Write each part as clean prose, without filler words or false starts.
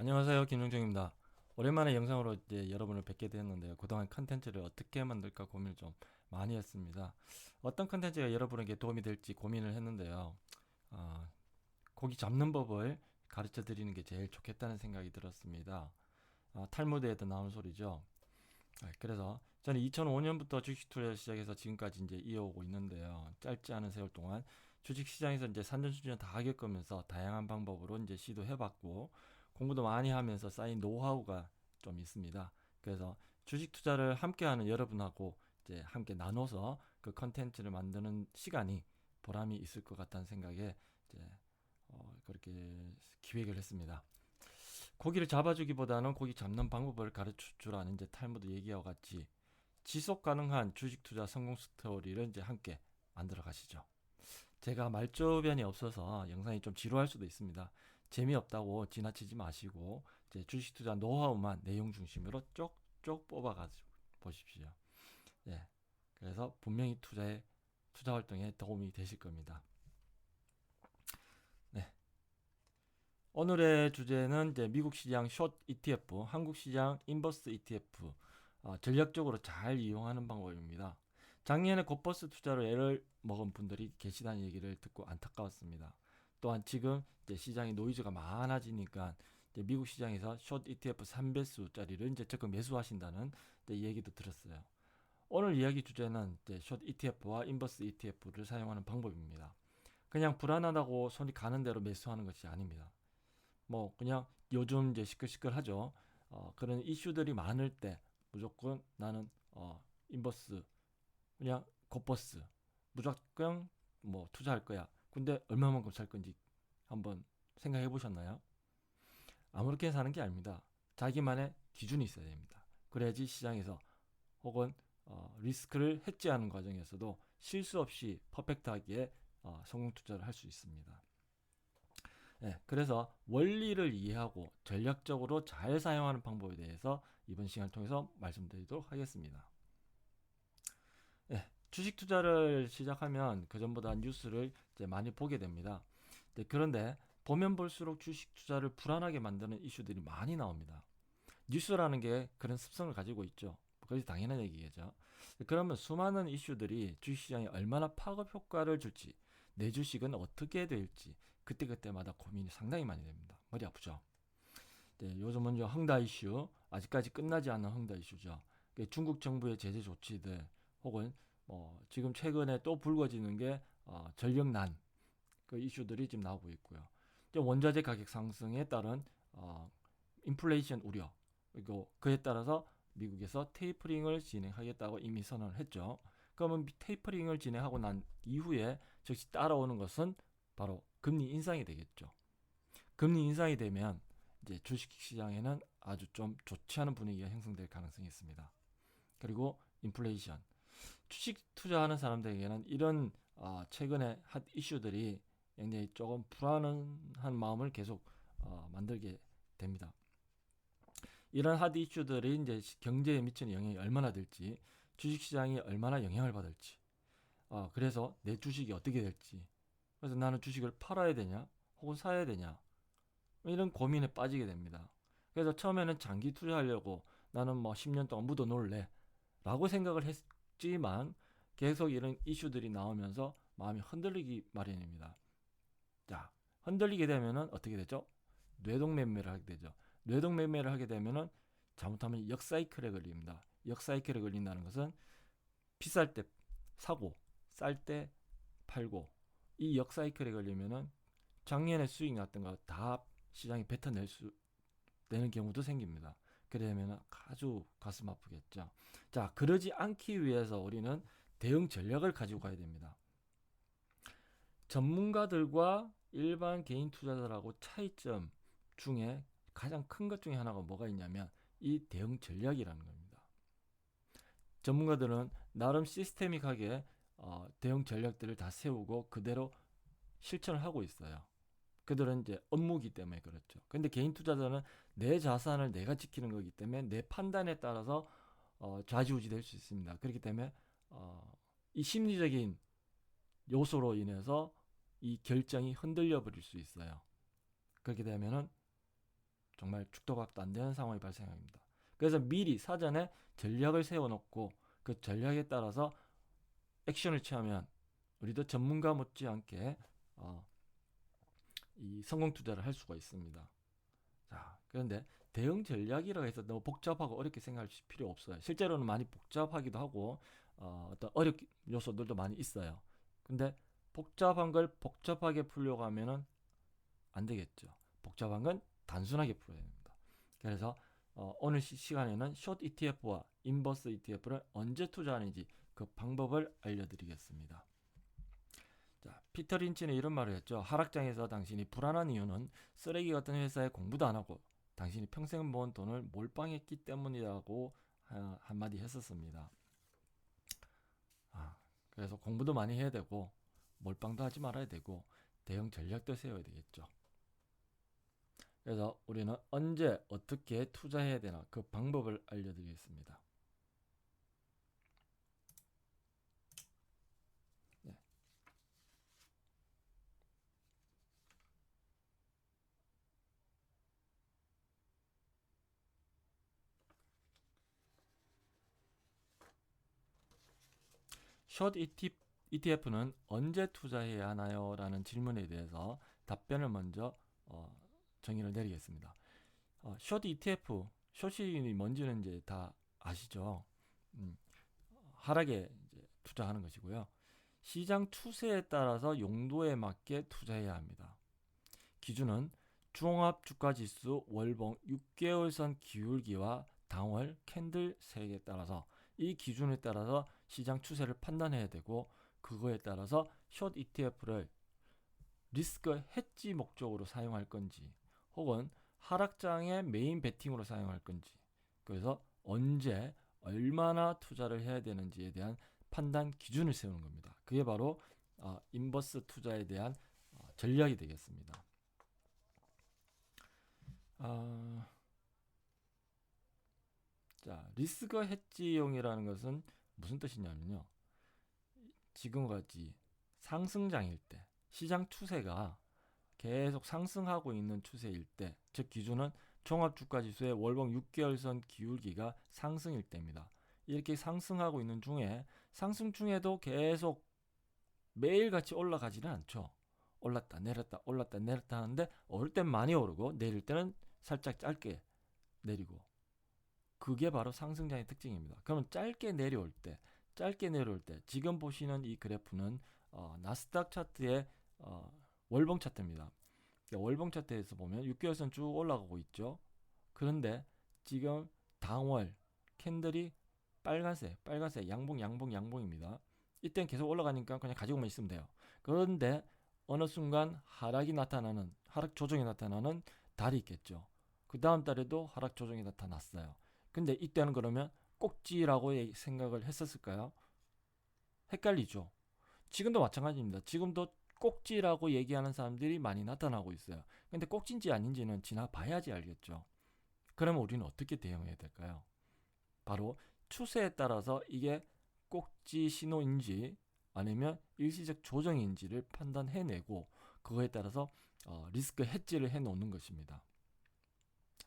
안녕하세요, 김용정입니다. 오랜만에 영상으로 이제 여러분을 뵙게 되었는데요. 그동안 컨텐츠를 어떻게 만들까 고민을 좀 많이 했습니다. 어떤 컨텐츠가 여러분에게 도움이 될지 고민을 했는데요. 아, 고기 잡는 법을 가르쳐 드리는 게 제일 좋겠다는 생각이 들었습니다. 탈무드에도 나오는 소리죠. 그래서 저는 2005년부터 주식 투자를 시작해서 지금까지 이제 이어오고 있는데요. 짧지 않은 세월 동안 주식 시장에서 이제 산전수전 다 겪으면서 다양한 방법으로 이제 시도해봤고 공부도 많이 하면서 쌓인 노하우가 좀 있습니다. 그래서 주식 투자를 함께하는 여러분하고 이제 함께 나눠서 그 컨텐츠를 만드는 시간이 보람이 있을 것 같다는 생각에 이제 그렇게 기획을 했습니다. 고기를 잡아주기보다는 고기 잡는 방법을 가르쳐 주라는 이제 탈무드 얘기와 같이 지속 가능한 주식 투자 성공 스토리를 이제 함께 만들어 가시죠. 제가 말주변이 없어서 영상이 좀 지루할 수도 있습니다. 재미없다고 지나치지 마시고 이제 주식 투자 노하우만 내용 중심으로 쪽쪽 뽑아 가지고 보십시오. 예. 그래서 분명히 투자 활동에 도움이 되실 겁니다. 네. 오늘의 주제는 이제 미국 시장 숏 ETF, 한국 시장 인버스 ETF 전략적으로 잘 이용하는 방법입니다. 작년에 곧버스 투자로 애를 먹은 분들이 계시다는 얘기를 듣고 안타까웠습니다. 또한 지금 이제 시장에 노이즈가 많아지니까 이제 미국 시장에서 숏 ETF 3배수짜리를 이제 적극 매수하신다는 이제 얘기도 들었어요. 오늘 이야기 주제는 이제 숏 ETF와 인버스 ETF를 사용하는 방법입니다. 그냥 불안하다고 손이 가는 대로 매수하는 것이 아닙니다. 뭐 그냥 요즘 이제 시끌시끌하죠. 그런 이슈들이 많을 때 무조건 나는 인버스 그냥 곧버스 무조건 뭐 투자할 거야. 근데 얼마만큼 살 건지 한번 생각해 보셨나요? 아무렇게 사는 게 아닙니다. 자기만의 기준이 있어야 됩니다. 그래야지 시장에서 혹은 리스크를 해지하는 과정에서도 실수 없이 퍼펙트하게 성공 투자를 할 수 있습니다. 네, 그래서 원리를 이해하고 전략적으로 잘 사용하는 방법에 대해서 이번 시간을 통해서 말씀드리도록 하겠습니다. 네, 주식 투자를 시작하면 그전보다 뉴스를 이제 많이 보게 됩니다. 네, 그런데 보면 볼수록 주식 투자를 불안하게 만드는 이슈들이 많이 나옵니다. 뉴스라는 게 그런 습성을 가지고 있죠. 그것이 당연한 얘기겠죠. 그러면 수많은 이슈들이 주식시장에 얼마나 파급 효과를 줄지, 내 주식은 어떻게 될지 그때그때마다 고민이 상당히 많이 됩니다. 머리 아프죠. 네, 요즘은 헝다 이슈, 아직까지 끝나지 않은 헝다 이슈죠. 중국 정부의 제재 조치들 혹은 지금 최근에 또 불거지는 게 전력난 그 이슈들이 지금 나오고 있고요. 원자재 가격 상승에 따른 인플레이션 우려 그리고 그에 따라서 미국에서 테이퍼링을 진행하겠다고 이미 선언을 했죠. 그러면 테이퍼링을 진행하고 난 이후에 즉시 따라오는 것은 바로 금리 인상이 되겠죠. 금리 인상이 되면 이제 주식 시장에는 아주 좀 좋지 않은 분위기가 형성될 가능성이 있습니다. 그리고 인플레이션. 주식 투자하는 사람들에게는 이런 최근에 핫 이슈들이 굉장히 조금 불안한 마음을 계속 만들게 됩니다. 이런 핫 이슈들이 이제 경제에 미치는 영향이 얼마나 될지, 주식시장이 얼마나 영향을 받을지, 그래서 내 주식이 어떻게 될지, 그래서 나는 주식을 팔아야 되냐, 혹은 사야 되냐, 이런 고민에 빠지게 됩니다. 그래서 처음에는 장기 투자하려고 나는 뭐 10년 동안 묻어 놓을래, 라고 생각을 했지만, 계속 이런 이슈들이 나오면서 마음이 흔들리기 마련입니다. 자, 흔들리게 되면은 어떻게 되죠? 뇌동매매를 하게 되죠. 뇌동매매를 하게 되면은 잘못하면 역사이클에 걸립니다. 역사이클에 걸린다는 것은 비쌀 때 사고 쌀 때 팔고 이 역사이클에 걸리면은 작년에 수익 났던 거 다 시장에 뱉어낼 수 되는 경우도 생깁니다. 그러면 아주 가슴 아프겠죠. 자, 그러지 않기 위해서 우리는 대응 전략을 가지고 가야 됩니다. 전문가들과 일반 개인 투자자들하고 차이점 중에 가장 큰 것 중에 하나가 뭐가 있냐면 이 대응 전략이라는 겁니다. 전문가들은 나름 시스테믹하게 대응 전략들을 다 세우고 그대로 실천을 하고 있어요. 그들은 이제 업무기 때문에 그렇죠. 근데 개인 투자자는 내 자산을 내가 지키는 거기 때문에 내 판단에 따라서 좌지우지 될 수 있습니다. 그렇기 때문에 이 심리적인 요소로 인해서 이 결정이 흔들려 버릴 수 있어요. 그렇게 되면은 정말 죽도 밥도 안 되는 상황이 발생합니다. 그래서 미리 사전에 전략을 세워놓고 그 전략에 따라서 액션을 취하면 우리도 전문가 못지않게 이 성공 투자를 할 수가 있습니다. 자, 그런데 대응 전략이라고 해서 너무 복잡하고 어렵게 생각할 필요 없어요. 실제로는 많이 복잡하기도 하고 어떤 어렵 요소들도 많이 있어요. 근데 복잡한 걸 복잡하게 풀려고 하면은 안 되겠죠. 복잡한 건 단순하게 풀어야 됩니다. 그래서 오늘 시간에는 숏 ETF와 인버스 ETF를 언제 투자하는지 그 방법을 알려드리겠습니다. 자, 피터 린치는 이런 말을 했죠. 하락장에서 당신이 불안한 이유는 쓰레기 같은 회사에 공부도 안 하고 당신이 평생 모은 돈을 몰빵했기 때문이라고 한마디 했었습니다. 그래서 공부도 많이 해야 되고 몰빵도 하지 말아야 되고 대응 전략도 세워야 되겠죠. 그래서 우리는 언제 어떻게 투자해야 되나 그 방법을 알려드리겠습니다. 네. 숏 ETF는 언제 투자해야 하나요? 라는 질문에 대해서 답변을 먼저 정의를 내리겠습니다. 숏 ETF, 숏이 뭔지는 이제 다 아시죠? 하락에 이제 투자하는 것이고요. 시장 추세에 따라서 용도에 맞게 투자해야 합니다. 기준은 종합 주가 지수 월봉 6개월선 기울기와 당월 캔들 색에 따라서 이 기준에 따라서 시장 추세를 판단해야 되고 그거에 따라서 숏 ETF를 리스크 헤지 목적으로 사용할 건지 혹은 하락장의 메인 베팅으로 사용할 건지 그래서 언제 얼마나 투자를 해야 되는지에 대한 판단 기준을 세우는 겁니다. 그게 바로 인버스 투자에 대한 전략이 되겠습니다. 자, 리스크 헤지용이라는 것은 무슨 뜻이냐면요. 지금과 같이 상승장일 때 시장 추세가 계속 상승하고 있는 추세일 때, 즉 기준은 종합주가지수의 월봉 6개월선 기울기가 상승일 때입니다. 이렇게 상승하고 있는 중에 상승 중에도 계속 매일같이 올라가지는 않죠. 올랐다 내렸다 올랐다 내렸다 하는데 오를 땐 많이 오르고 내릴 때는 살짝 짧게 내리고 그게 바로 상승장의 특징입니다. 그러면 짧게 내려올 때 지금 보시는 이 그래프는 나스닥 차트의 월봉 차트입니다. 월봉 차트에서 보면 6개월선 쭉 올라가고 있죠. 그런데 지금 당월 캔들이 빨간색 양봉입니다. 이때는 계속 올라가니까 그냥 가지고만 있으면 돼요. 그런데 어느 순간 하락 조정이 나타나는 달이 있겠죠. 그 다음 달에도 하락 조정이 나타났어요. 근데 이때는 그러면 꼭지라고 생각을 했었을까요? 헷갈리죠. 지금도 마찬가지입니다. 지금도 꼭지라고 얘기하는 사람들이 많이 나타나고 있어요. 근데 꼭지인지 아닌지는 지나봐야지 알겠죠. 그러면 우리는 어떻게 대응해야 될까요? 바로 추세에 따라서 이게 꼭지 신호인지 아니면 일시적 조정인지를 판단해내고 그거에 따라서 리스크 헤지를 해놓는 것입니다.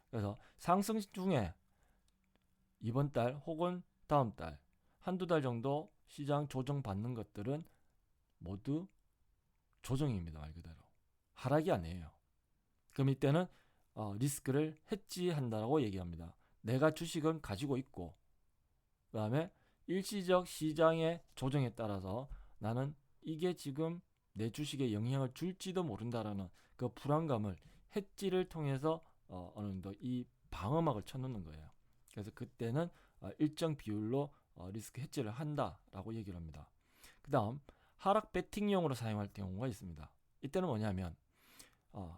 그래서 상승 중에 이번 달 혹은 다음 달 한두 달 정도 시장 조정 받는 것들은 모두 조정입니다. 말 그대로 하락이 아니에요. 그럼 이때는 리스크를 헤지한다고 얘기합니다. 내가 주식은 가지고 있고 그 다음에 일시적 시장의 조정에 따라서 나는 이게 지금 내 주식에 영향을 줄지도 모른다라는 그 불안감을 헤지를 통해서 어느 정도 이 방어막을 쳐놓는 거예요. 그래서 그때는 일정 비율로 리스크 헤지를 한다라고 얘기를 합니다. 그 다음 하락 베팅용으로 사용할 경우가 있습니다. 이때는 뭐냐면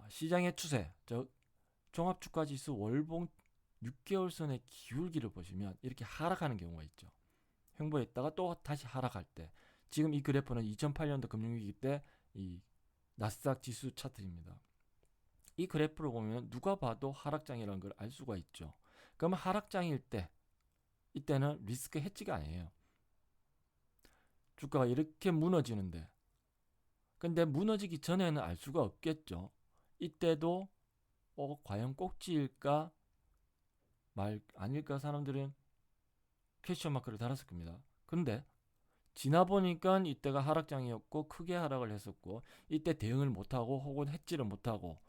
시장의 추세, 즉 종합주가지수 월봉 6개월선의 기울기를 보시면 이렇게 하락하는 경우가 있죠. 횡보했다가 또 다시 하락할 때 지금 이 그래프는 2008년도 금융위기 때 이 나스닥 지수 차트입니다. 이 그래프를 보면 누가 봐도 하락장이라는 걸 알 수가 있죠. 그러면 하락장일 때 이때는 리스크 헤지가 아니에요. 주가가 이렇게 무너지는데 근데 무너지기 전에는 알 수가 없겠죠. 이때도 과연 꼭지일까 말 아닐까 사람들은 퀘스천 마크를 달았을 겁니다. 근데 지나 보니까 이때가 하락장이었고 크게 하락을 했었고 이때 대응을 못하고 혹은 해지를 못하고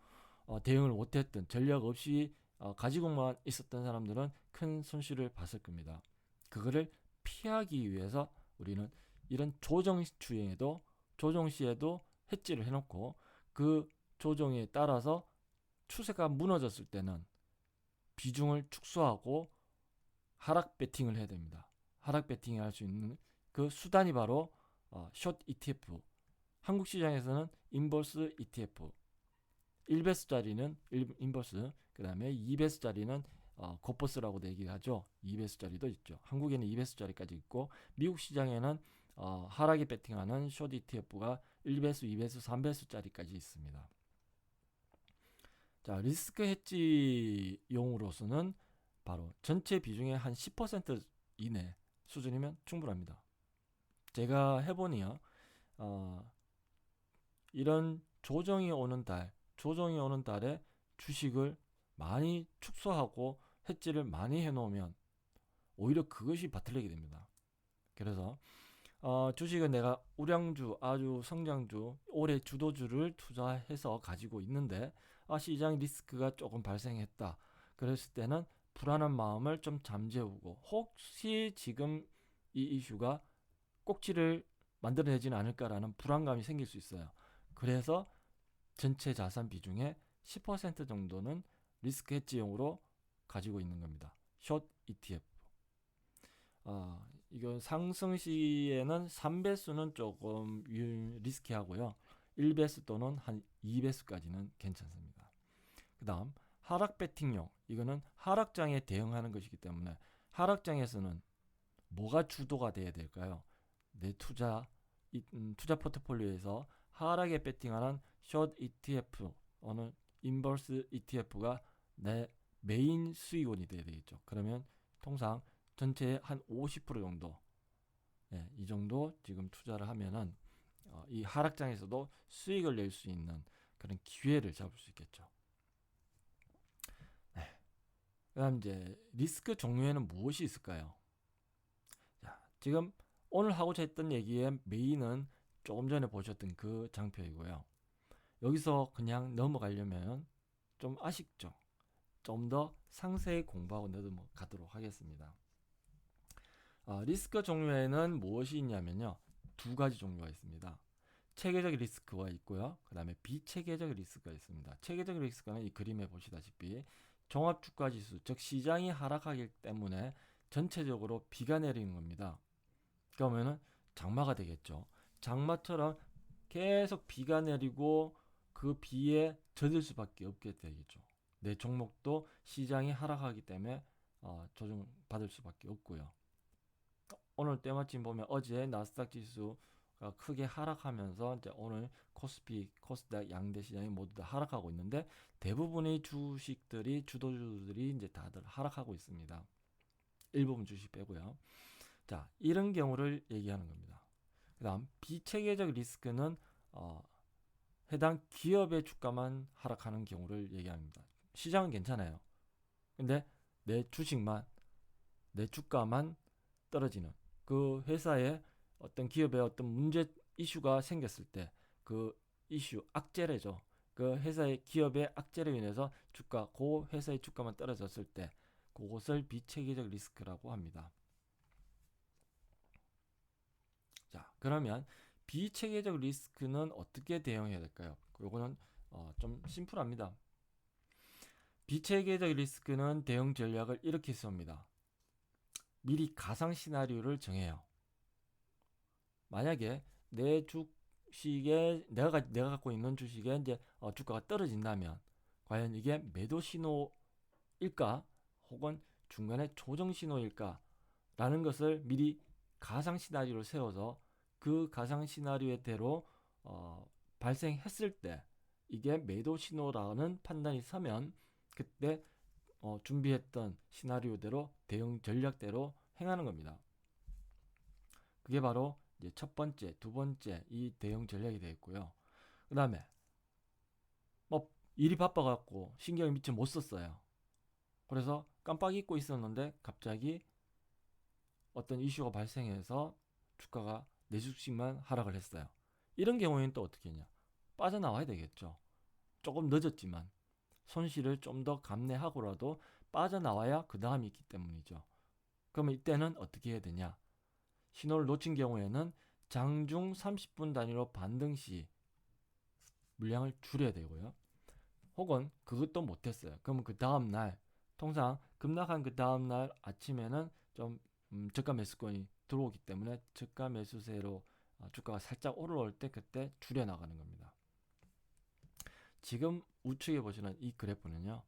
대응을 못했던 전략 없이 가지고만 있었던 사람들은 큰 손실을 봤을 겁니다. 그거를 피하기 위해서 우리는 이런 조정 주행에도 조정 시에도 해지를 해놓고 그 조정에 따라서 추세가 무너졌을 때는 비중을 축소하고 하락 베팅을 해야 됩니다. 하락 베팅을 할 수 있는 그 수단이 바로 숏 ETF. 한국 시장에서는 인버스 ETF. 1배수짜리는 인버스, 그 다음에 2배수짜리는 고퍼스라고 얘기하죠. 2배수짜리도 있죠. 한국에는 2배수짜리까지 있고 미국 시장에는 하락에 베팅하는 숏 ETF가 1배수, 2배수, 3배수짜리까지 있습니다. 자, 리스크 해지용으로서는 바로 전체 비중의 한 10% 이내 수준이면 충분합니다. 제가 해보니요, 이런 조정이 오는 달에 주식을 많이 축소하고 해지를 많이 해놓으면 오히려 그것이 바틀리게 됩니다. 그래서 주식은 내가 우량주, 아주 성장주, 올해 주도주를 투자해서 가지고 있는데 시장 리스크가 조금 발생했다. 그랬을 때는 불안한 마음을 좀 잠재우고 혹시 지금 이 이슈가 꼭지를 만들어내지는 않을까라는 불안감이 생길 수 있어요. 그래서 전체 자산 비중의 10% 정도는 리스크 해지용으로 가지고 있는 겁니다. 숏 ETF. 이건 상승 시에는 3배수는 조금 리스키하고요. 1배수 또는 한 2배수까지는 괜찮습니다. 그 다음 하락 베팅용. 이거는 하락장에 대응하는 것이기 때문에 하락장에서는 뭐가 주도가 돼야 될까요? 내 투자 포트폴리오에서 하락에 베팅하는 숏 ETF 어느 인버스 ETF가 내 메인 수익원이 돼야 되겠죠. 그러면 통상 전체의 한 50% 정도, 이 정도 지금 투자를 하면은 이 하락장에서도 수익을 낼 수 있는 그런 기회를 잡을 수 있겠죠. 그다음 이제 리스크 종류에는 무엇이 있을까요? 자, 지금 오늘 하고자 했던 얘기의 메인은 조금 전에 보셨던 그 장표이고요. 여기서 그냥 넘어가려면 좀 아쉽죠. 좀 더 상세히 공부하고 넘어가도록 하겠습니다. 리스크 종류에는 무엇이 있냐면요. 두 가지 종류가 있습니다. 체계적 리스크가 있고요. 그 다음에 비체계적 리스크가 있습니다. 체계적 리스크는 이 그림에 보시다시피 종합주가지수, 즉 시장이 하락하기 때문에 전체적으로 비가 내리는 겁니다. 그러면은 장마가 되겠죠. 장마처럼 계속 비가 내리고 그 비에 젖을 수밖에 없게 되겠죠. 내 종목도 시장이 하락하기 때문에 조정받을 수밖에 없고요. 오늘 때마침 보면 어제 나스닥 지수가 크게 하락하면서 이제 오늘 코스피, 코스닥 양대 시장이 모두 다 하락하고 있는데 대부분의 주식들이 주도주들이 이제 다들 하락하고 있습니다. 일부분 주식 빼고요. 자, 이런 경우를 얘기하는 겁니다. 그다음 비체계적 리스크는 해당 기업의 주가만 하락하는 경우를 얘기합니다. 시장은 괜찮아요. 근데 내 주가만 떨어지는 그 회사의 어떤 기업의 어떤 문제 이슈가 생겼을 때 그 이슈 악재래죠. 그 회사의 기업의 악재로 인해서 그 회사의 주가만 떨어졌을 때 그것을 비체계적 리스크라고 합니다. 자, 그러면 비체계적 리스크는 어떻게 대응해야 될까요? 요거는 좀 심플합니다. 비체계적 리스크는 대응 전략을 이렇게 씁니다. 미리 가상 시나리오를 정해요. 만약에 내 주식에 내가 갖고 있는 주식에 이제 주가가 떨어진다면 과연 이게 매도 신호일까 혹은 중간에 조정 신호일까라는 것을 미리 가상 시나리오를 세워서 그 가상 시나리오대로 발생했을 때 이게 매도 신호라는 판단이 서면 그때 준비했던 시나리오대로 대응 전략대로 행하는 겁니다. 그게 바로 이제 첫 번째, 두 번째 이 대응 전략이 되겠고요. 그 다음에 뭐 일이 바빠갖고 신경을 미처 못 썼어요. 그래서 깜빡 잊고 있었는데 갑자기 어떤 이슈가 발생해서 주가가 4주씩만 하락을 했어요. 이런 경우에는 또 어떻게 했냐? 빠져나와야 되겠죠. 조금 늦었지만 손실을 좀 더 감내하고라도 빠져나와야 그 다음이 있기 때문이죠. 그러면 이때는 어떻게 해야 되냐? 신호를 놓친 경우에는 장중 30분 단위로 반등 시 물량을 줄여야 되고요. 혹은 그것도 못했어요. 그러면 그 다음날 통상 급락한 그 다음날 아침에는 좀 저가 매수권이 들어오기 때문에 저가 매수세로 주가가 살짝 올라올 때 그때 줄여 나가는 겁니다. 지금 우측에 보시는 이 그래프는요,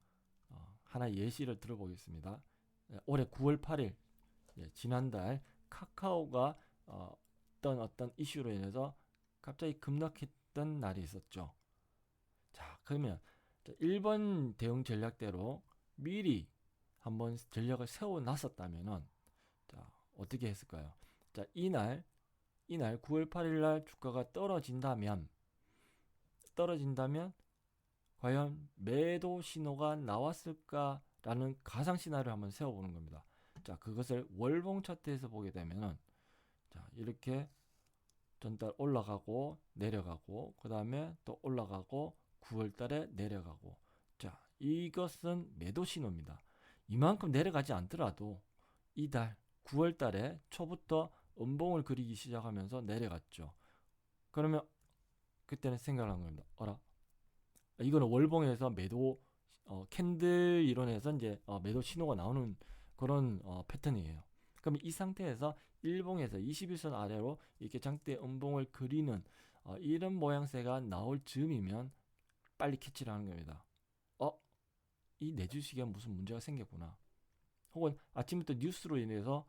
하나 예시를 들어보겠습니다. 올해 9월 8일, 지난달 카카오가 어떤 이슈로 인해서 갑자기 급락했던 날이 있었죠. 자, 그러면 1번 대응 전략대로 미리 한번 전략을 세워놨었다면은, 자, 어떻게 했을까요? 자, 이날 9월 8일 날 주가가 떨어진다면 과연 매도 신호가 나왔을까라는 가상 시나리오를 한번 세워보는 겁니다. 자, 그것을 월봉 차트에서 보게 되면은, 자, 이렇게 전달 올라가고 내려가고 그 다음에 또 올라가고 9월 달에 내려가고, 자, 이것은 매도 신호입니다. 이만큼 내려가지 않더라도 이달 9월 달에 초부터 음봉을 그리기 시작하면서 내려갔죠. 그러면 그때는 생각을 한 겁니다. 이거는 월봉에서 매도 캔들 이론에서 이제 매도 신호가 나오는 그런 패턴이에요. 그럼 이 상태에서 일봉에서 21선 아래로 이렇게 장대 음봉을 그리는 이런 모양새가 나올 즈음이면 빨리 캐치를 하는 겁니다. 이 내 주식에 무슨 문제가 생겼구나. 혹은 아침부터 뉴스로 인해서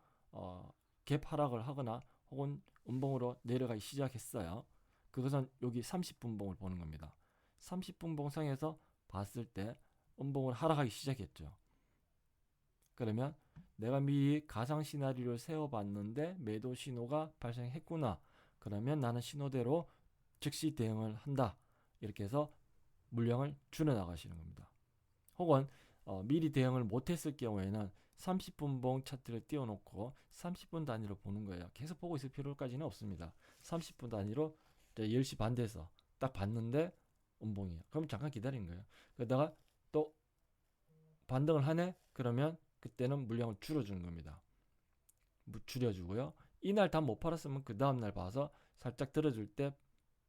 갭 하락을 하거나 혹은 음봉으로 내려가기 시작했어요. 그것은 여기 30분봉을 보는 겁니다. 30분봉 상에서 봤을 때 음봉을 하락하기 시작했죠. 그러면 내가 미리 가상 시나리오를 세워봤는데 매도 신호가 발생했구나. 그러면 나는 신호대로 즉시 대응을 한다. 이렇게 해서 물량을 줄여나가시는 겁니다. 혹은 미리 대응을 못했을 경우에는 30분봉 차트를 띄워놓고 30분 단위로 보는 거예요. 계속 보고 있을 필요까지는 없습니다. 30분 단위로 10시 반 돼서 딱 봤는데 음봉이에요. 그럼 잠깐 기다리는 거예요. 그러다가 또 반등을 하네? 그러면 그때는 물량을 줄여주는 겁니다. 줄여주고요. 이날 다 못 팔았으면 그 다음날 봐서 살짝 들어줄 때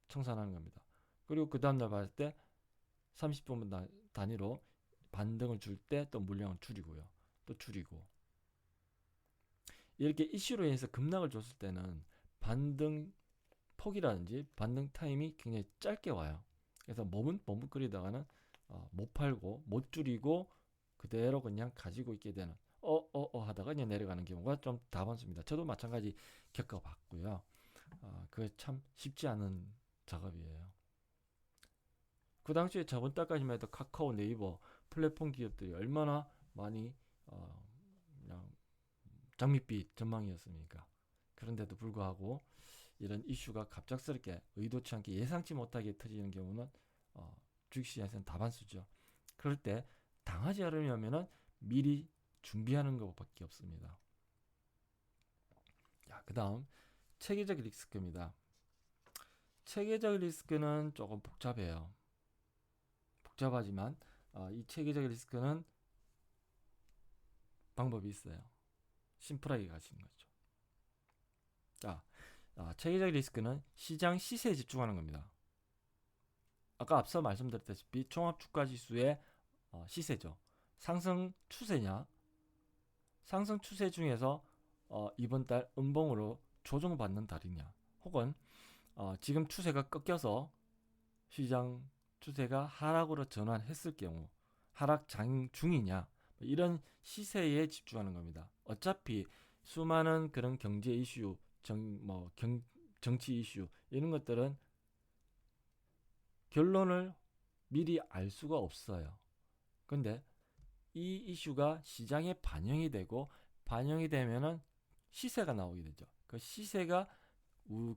청산하는 겁니다. 그리고 그 다음날 봤을 때 30분 단위로 반등을 줄 때 또 물량을 줄이고요. 또 줄이고. 이렇게 이슈로 인해서 급락을 줬을 때는 반등 폭이라든지 반등 타임이 굉장히 짧게 와요. 그래서 머뭇거리다가는 못 팔고 못 줄이고 그대로 그냥 가지고 있게 되는 하다가 그냥 내려가는 경우가 좀 다반수입니다. 저도 마찬가지 겪어봤고요. 그게 참 쉽지 않은 작업이에요. 그 당시에 저번 달까지만 해도 카카오, 네이버 플랫폼 기업들이 얼마나 많이 그냥 장밋빛 전망이었습니까? 그런데도 불구하고 이런 이슈가 갑작스럽게 의도치 않게 예상치 못하게 터지는 경우는 주식시장에서는 다반수죠. 그럴 때 당하지 않으려면 미리 준비하는 것밖에 없습니다. 자, 그 다음 체계적 리스크입니다. 체계적 리스크는 조금 복잡해요. 복잡하지만 이 체계적 리스크는 방법이 있어요. 심플하게 가시는 거죠. 자, 체계적 리스크는 시장 시세에 집중하는 겁니다. 아까 앞서 말씀드렸다시피 종합주가지수의 시세죠. 상승 추세냐? 상승 추세 중에서 이번 달 음봉으로 조정받는 달이냐? 혹은 지금 추세가 꺾여서 시장 추세가 하락으로 전환했을 경우 하락 장중이냐? 이런 시세에 집중하는 겁니다. 어차피 수많은 그런 경제 이슈, 정치 이슈 이런 것들은 결론을 미리 알 수가 없어요. 근데 이 이슈가 시장에 반영이 되고 반영이 되면은 시세가 나오게 되죠. 그 시세가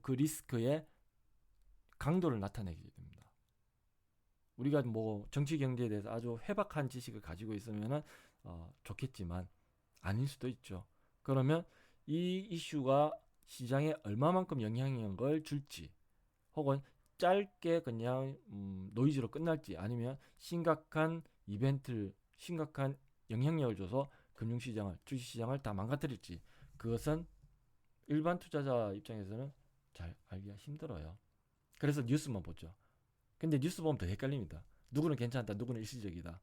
그 리스크의 강도를 나타내게 됩니다. 우리가 뭐 정치 경제에 대해서 아주 해박한 지식을 가지고 있으면은 좋겠지만 아닐 수도 있죠. 그러면 이 이슈가 시장에 얼마만큼 영향력을 줄지, 혹은 짧게 그냥 노이즈로 끝날지, 아니면 심각한 심각한 영향력을 줘서 금융시장을, 주식시장을 다 망가뜨릴지, 그것은 일반 투자자 입장에서는 잘 알기가 힘들어요. 그래서 뉴스만 보죠. 근데 뉴스 보면 더 헷갈립니다. 누구는 괜찮다, 누구는 일시적이다,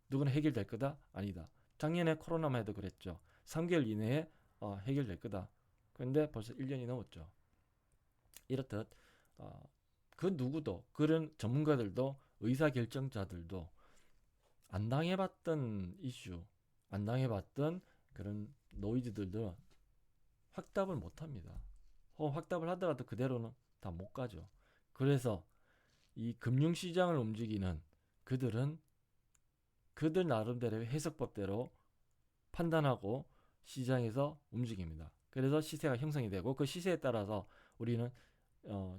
누구는 해결될 거다, 아니다. 작년에 코로나만 해도 그랬죠. 3개월 이내에 해결될 거다. 근데 벌써 1년이 넘었죠. 이렇듯 그 누구도, 그런 전문가들도, 의사결정자들도 안 당해봤던 이슈, 안 당해봤던 그런 노이즈들도 확답을 못합니다. 혹은 확답을 하더라도 그대로는 다 못 가죠. 그래서 이 금융시장을 움직이는 그들은 그들 나름대로의 해석법대로 판단하고 시장에서 움직입니다. 그래서 시세가 형성이 되고, 그 시세에 따라서 우리는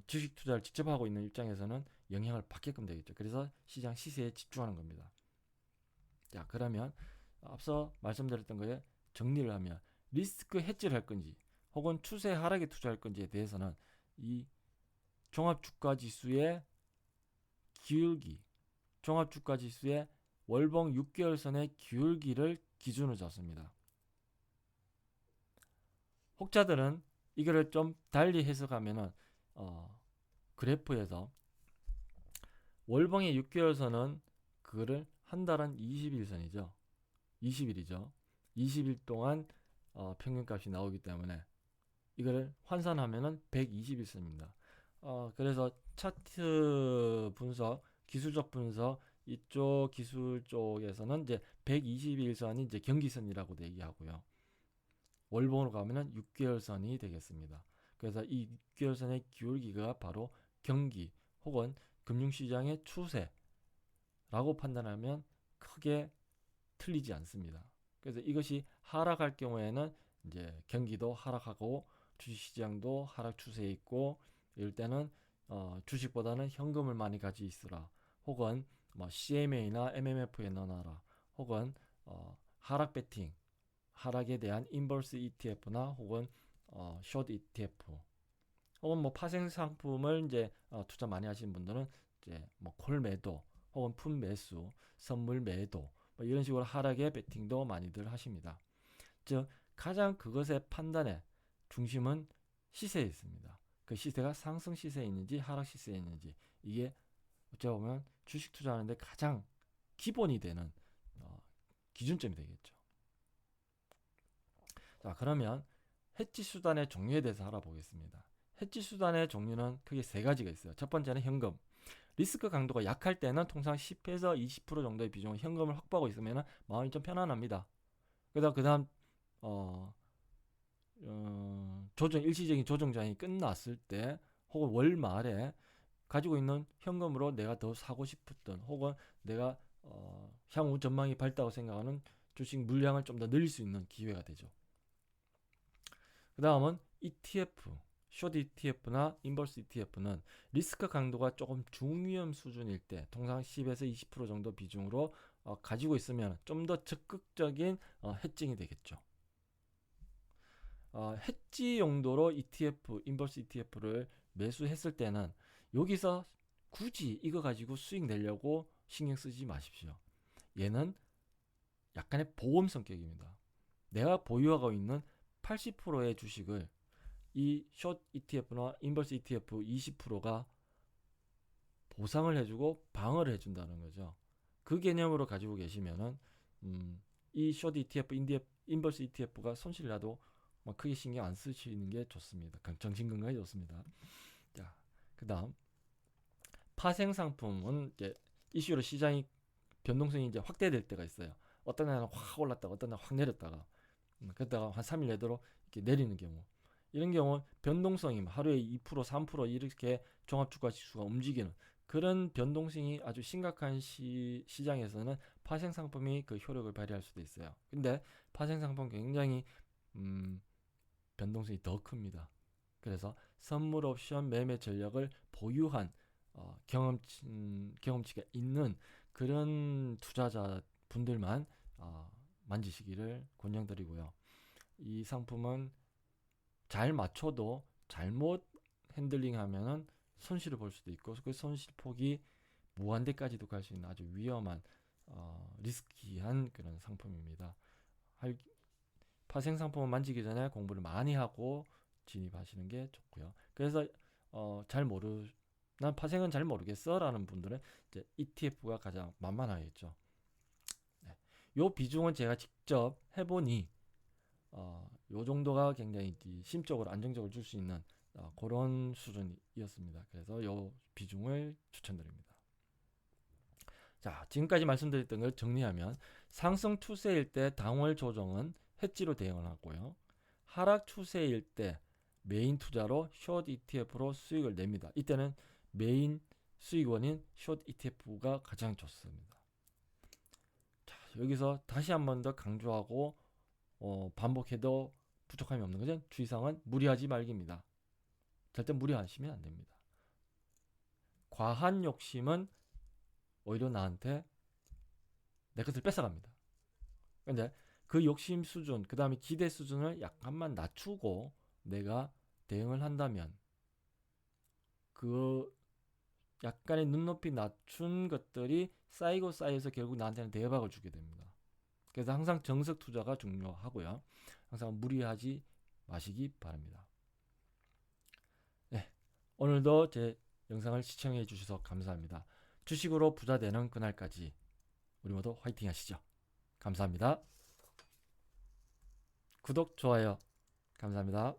주식 투자를 직접 하고 있는 입장에서는 영향을 받게끔 되겠죠. 그래서 시장 시세에 집중하는 겁니다. 자, 그러면 앞서 말씀드렸던 거에 정리를 하면, 리스크 해지를 할 건지 혹은 추세 하락에 투자할 건지에 대해서는 이 종합주가지수의 기울기, 종합주가지수의 월봉 6개월선의 기울기를 기준으로 잡습니다. 혹자들은 이거를 좀 달리 해석하면은 그래프에서 월봉의 6개월선은 그거를 한 달은 20일선이죠. 20일이죠. 20일 동안 평균값이 나오기 때문에 이거를 환산하면은 120일선입니다. 그래서 차트 분석, 기술적 분석, 이쪽 기술 쪽에서는 이제 120일선이 이제 경기선이라고 얘기하고요. 월봉으로 가면은 6개월선이 되겠습니다. 그래서 이 6개월선의 기울기가 바로 경기 혹은 금융시장의 추세라고 판단하면 크게 틀리지 않습니다. 그래서 이것이 하락할 경우에는 이제 경기도 하락하고 주식시장도 하락 추세에 있고, 이럴 때는 주식보다는 현금을 많이 가지고 있으라, 혹은 뭐 CMA나 MMF에 넣어놔라, 혹은 하락 배팅, 하락에 대한 인버스 ETF나 혹은 숏 ETF, 혹은 뭐 파생 상품을 이제 투자 많이 하시는 분들은 이제 뭐 콜 매도 혹은 푼 매수, 선물 매도, 뭐 이런 식으로 하락의 베팅도 많이들 하십니다. 즉 가장 그것의 판단의 중심은 시세에 있습니다. 그 시세가 상승 시세에 있는지 하락 시세에 있는지, 이게 어찌 보면 주식 투자하는데 가장 기본이 되는 기준점이 되겠죠. 자, 그러면 해지 수단의 종류에 대해서 알아보겠습니다. 해지 수단의 종류는 크게 세 가지가 있어요. 첫 번째는 현금. 리스크 강도가 약할 때는 통상 10에서 20% 정도의 비중의 현금을 확보하고 있으면 마음이 좀 편안합니다. 그다음 일시적인 조정장이 끝났을 때, 혹은 월 말에 가지고 있는 현금으로 내가 더 사고 싶었던, 혹은 내가 향후 전망이 밝다고 생각하는 주식 물량을 좀 더 늘릴 수 있는 기회가 되죠. 그 다음은 ETF, 숏 ETF나 인버스 ETF는 리스크 강도가 조금 중위험 수준일 때 통상 10에서 20% 정도 비중으로 가지고 있으면 좀 더 적극적인 해칭이 되겠죠. 해지 용도로 ETF, 인버스 ETF를 매수했을 때는 여기서 굳이 이거 가지고 수익 내려고 신경 쓰지 마십시오. 얘는 약간의 보험 성격입니다. 내가 보유하고 있는 80%의 주식을 이 숏 ETF나 인버스 ETF 20%가 보상을 해주고 방어를 해준다는 거죠. 그 개념으로 가지고 계시면은 이 숏 ETF, 인버스 ETF가 손실 나도 크게 신경 안 쓰시는 게 좋습니다. 정신 건강에 좋습니다. 자, 그다음 파생 상품은 이제 이슈로 시장이 변동성이 이제 확대될 때가 있어요. 어떤 날은 확 올랐다가 어떤 날은 확 내렸다가, 그러다가 한 3일 내도록 이렇게 내리는 경우, 이런 경우 변동성이 하루에 2%, 3% 이렇게 종합주가지수가 움직이는 그런 변동성이 아주 심각한 시장에서는 파생 상품이 그 효력을 발휘할 수도 있어요. 근데 파생 상품 굉장히 변동성이 더 큽니다. 그래서 선물 옵션 매매 전략을 보유한 경험치가 있는 그런 투자자 분들만 만지시기를 권장드리고요. 이 상품은 잘 맞춰도 잘못 핸들링하면은 손실을 볼 수도 있고 그 손실 폭이 무한대까지도 갈 수 있는 아주 위험한 리스키한 그런 상품입니다. 파생 상품을 만지기 전에 공부를 많이 하고 진입하시는 게 좋고요. 그래서 난 파생은 잘 모르겠어라는 분들은 이제 ETF가 가장 만만하겠죠. 네. 요 비중은 제가 직접 해보니 요 정도가 굉장히 심적으로 안정적으로 줄 수 있는 그런 수준이었습니다. 그래서 요 비중을 추천드립니다. 자, 지금까지 말씀드렸던 걸 정리하면 상승 추세일 때 당월 조정은 해지로 대응을 하고요. 하락 추세일 때 메인 투자로 숏 ETF로 수익을 냅니다. 이때는 메인 수익원인 숏 ETF가 가장 좋습니다. 자, 여기서 다시 한 번 더 강조하고 반복해도 부족함이 없는 것은 주의사항은 무리하지 말기입니다. 절대 무리하시면 안 됩니다. 과한 욕심은 오히려 나한테 내 것을 뺏어갑니다. 근데 그 욕심 수준, 그 다음에 기대 수준을 약간만 낮추고 내가 대응을 한다면 그 약간의 눈높이 낮춘 것들이 쌓이고 쌓여서 결국 나한테는 대박을 주게 됩니다. 그래서 항상 정석 투자가 중요하고요. 항상 무리하지 마시기 바랍니다. 네, 오늘도 제 영상을 시청해 주셔서 감사합니다. 주식으로 부자 되는 그날까지 우리 모두 화이팅 하시죠. 감사합니다. 구독, 좋아요 감사합니다.